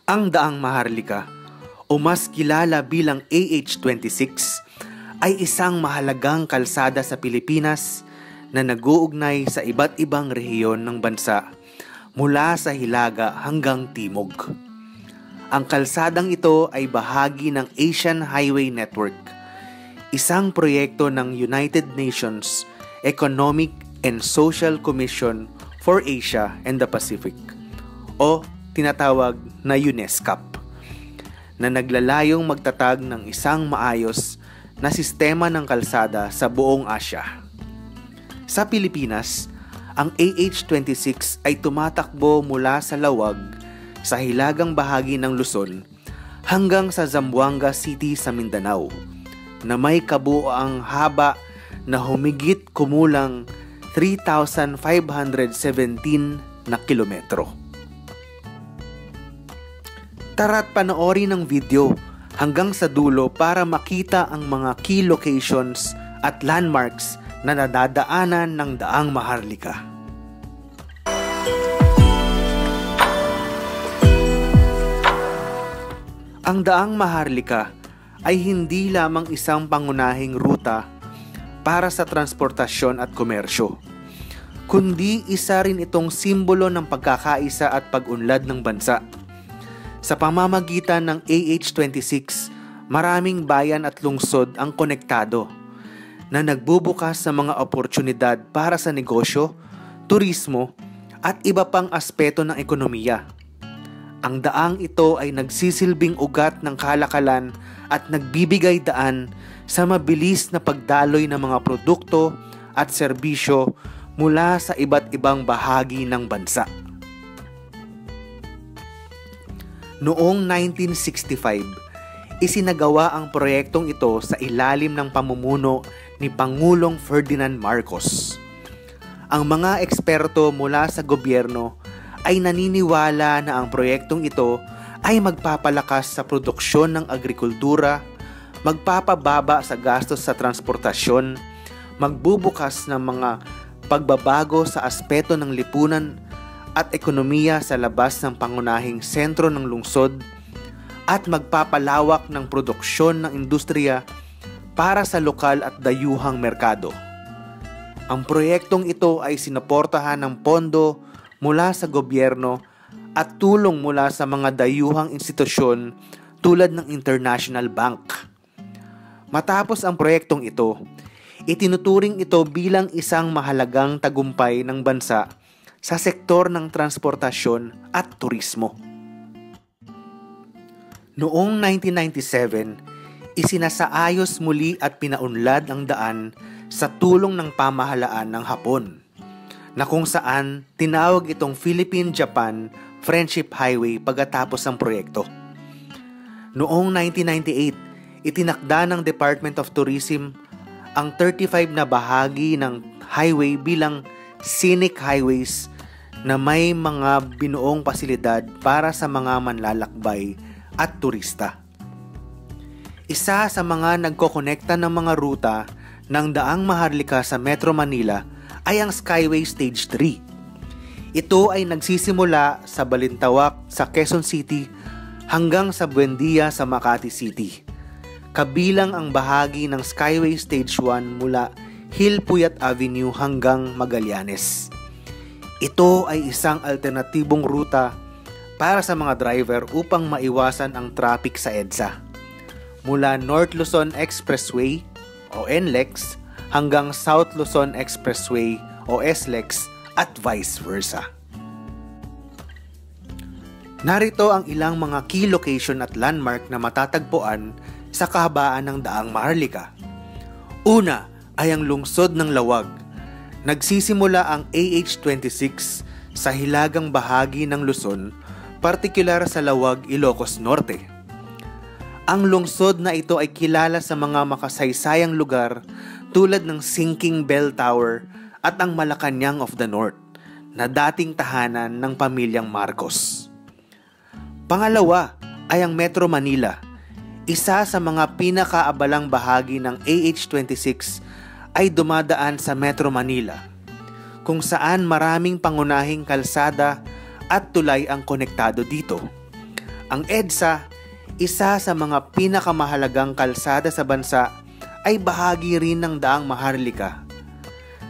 Ang Daang Maharlika o mas kilala bilang AH-26 ay isang mahalagang kalsada sa Pilipinas na nag-uugnay sa iba't ibang rehiyon ng bansa mula sa hilaga hanggang timog. Ang kalsadang ito ay bahagi ng Asian Highway Network, isang proyekto ng United Nations Economic and Social Commission for Asia and the Pacific o tinatawag na UNESCAP, na naglalayong magtatag ng isang maayos na sistema ng kalsada sa buong Asya. Sa Pilipinas, ang AH-26 ay tumatakbo mula sa Lawag sa hilagang bahagi ng Luzon hanggang sa Zamboanga City sa Mindanao, na may kabuoang haba na humigit kumulang 3,517 na kilometro. Tara't panoorin ang video hanggang sa dulo para makita ang mga key locations at landmarks na nadadaanan ng Daang Maharlika. Ang Daang Maharlika ay hindi lamang isang pangunahing ruta para sa transportasyon at komersyo, kundi isa rin itong simbolo ng pagkakaisa at pag-unlad ng bansa. Sa pamamagitan ng AH-26, maraming bayan at lungsod ang konektado na nagbubukas sa mga oportunidad para sa negosyo, turismo at iba pang aspeto ng ekonomiya. Ang daang ito ay nagsisilbing ugat ng kalakalan at nagbibigay daan sa mabilis na pagdaloy ng mga produkto at serbisyo mula sa iba't ibang bahagi ng bansa. Noong 1965, isinagawa ang proyektong ito sa ilalim ng pamumuno ni Pangulong Ferdinand Marcos. Ang mga eksperto mula sa gobyerno ay naniniwala na ang proyektong ito ay magpapalakas sa produksyon ng agrikultura, magpapababa sa gastos sa transportasyon, magbubukas ng mga pagbabago sa aspeto ng lipunan at ekonomiya sa labas ng pangunahing sentro ng lungsod, at magpapalawak ng produksyon ng industriya para sa lokal at dayuhang merkado. Ang proyektong ito ay sinuportahan ng pondo mula sa gobyerno at tulong mula sa mga dayuhang institusyon tulad ng International Bank. Matapos ang proyektong ito, itinuturing ito bilang isang mahalagang tagumpay ng bansa sa sektor ng transportasyon at turismo. Noong 1997, isinasaayos muli at pinaunlad ang daan sa tulong ng pamahalaan ng Hapon, na kung saan tinawag itong Philippine-Japan Friendship Highway pagkatapos ng proyekto. Noong 1998, itinakda ng Department of Tourism ang 35 na bahagi ng highway bilang scenic highways na may mga binuong pasilidad para sa mga manlalakbay at turista. Isa sa mga nagkokonekta ng mga ruta ng Daang Maharlika sa Metro Manila ay ang Skyway Stage 3. Ito ay nagsisimula sa Balintawak sa Quezon City hanggang sa Buendia sa Makati City. Kabilang ang bahagi ng Skyway Stage 1 mula Hilpuyat Avenue hanggang Magallanes. Ito ay isang alternatibong ruta para sa mga driver upang maiwasan ang traffic sa EDSA, mula North Luzon Expressway o NLEX hanggang South Luzon Expressway o SLEX at vice versa. Narito ang ilang mga key location at landmark na matatagpuan sa kahabaan ng Daang Maharlika. Una ay ang lungsod ng Lawag. Nagsisimula ang AH-26 sa hilagang bahagi ng Luzon, partikular sa Lawag, Ilocos Norte. Ang lungsod na ito ay kilala sa mga makasaysayang lugar tulad ng Sinking Bell Tower at ang Malacanang of the North, na dating tahanan ng pamilyang Marcos. Pangalawa ay ang Metro Manila. Isa sa mga pinakaabalang bahagi ng AH-26 ay dumadaan sa Metro Manila, kung saan maraming pangunahing kalsada at tulay ang konektado dito. Ang EDSA, isa sa mga pinakamahalagang kalsada sa bansa, ay bahagi rin ng Daang Maharlika.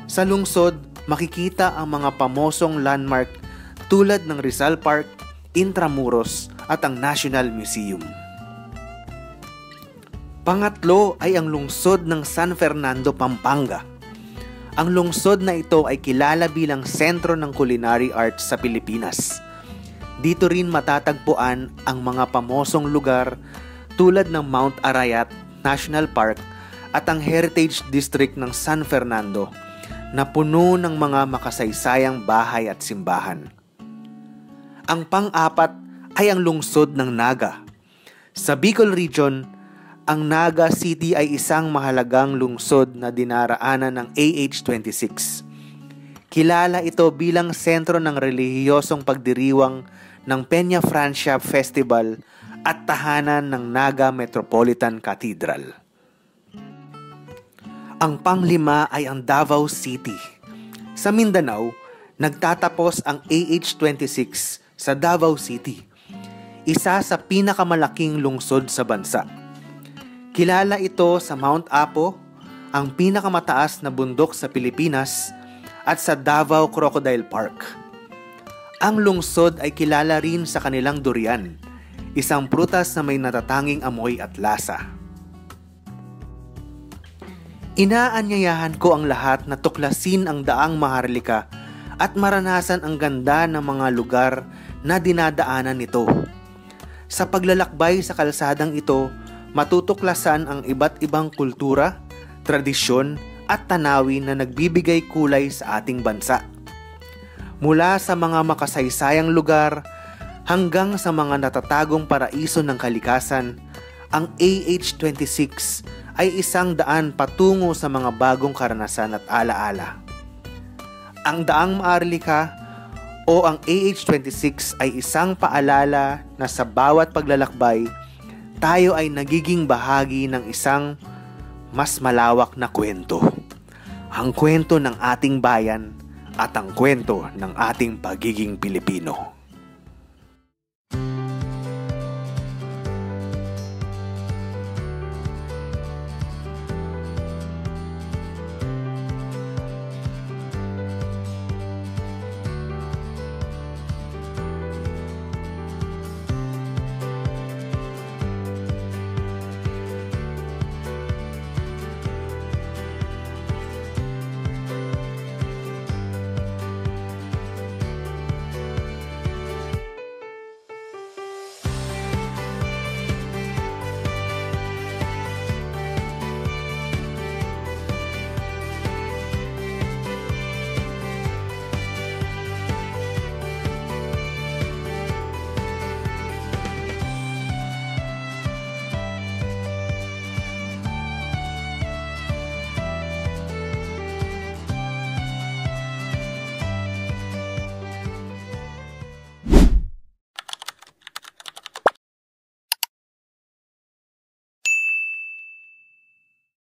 Sa lungsod, makikita ang mga pamosong landmark tulad ng Rizal Park, Intramuros at ang National Museum. Pangatlo ay ang lungsod ng San Fernando, Pampanga. Ang lungsod na ito ay kilala bilang sentro ng culinary arts sa Pilipinas. Dito rin matatagpuan ang mga pamosong lugar tulad ng Mount Arayat National Park at ang Heritage District ng San Fernando na puno ng mga makasaysayang bahay at simbahan. Ang pang-apat ay ang lungsod ng Naga. Sa Bicol Region, ang Naga City ay isang mahalagang lungsod na dinaraanan ng AH-26. Kilala ito bilang sentro ng relihiyosong pagdiriwang ng Peña Francia Festival at tahanan ng Naga Metropolitan Cathedral. Ang panglima ay ang Davao City. Sa Mindanao, nagtatapos ang AH-26 sa Davao City, isa sa pinakamalaking lungsod sa bansa. Kilala ito sa Mount Apo, ang pinakamataas na bundok sa Pilipinas, at sa Davao Crocodile Park. Ang lungsod ay kilala rin sa kanilang durian, isang prutas na may natatanging amoy at lasa. Inaanyayahan ko ang lahat na tuklasin ang Daang Maharlika at maranasan ang ganda ng mga lugar na dinadaanan nito. Sa paglalakbay sa kalsadang ito, matutuklasan ang iba't ibang kultura, tradisyon at tanawin na nagbibigay kulay sa ating bansa. Mula sa mga makasaysayang lugar hanggang sa mga natatagong paraiso ng kalikasan, ang AH-26 ay isang daan patungo sa mga bagong karanasan at alaala. Ang Daang Maharlika o ang AH-26 ay isang paalala na sa bawat paglalakbay, tayo ay nagiging bahagi ng isang mas malawak na kwento. Ang kwento ng ating bayan at ang kwento ng ating pagiging Pilipino.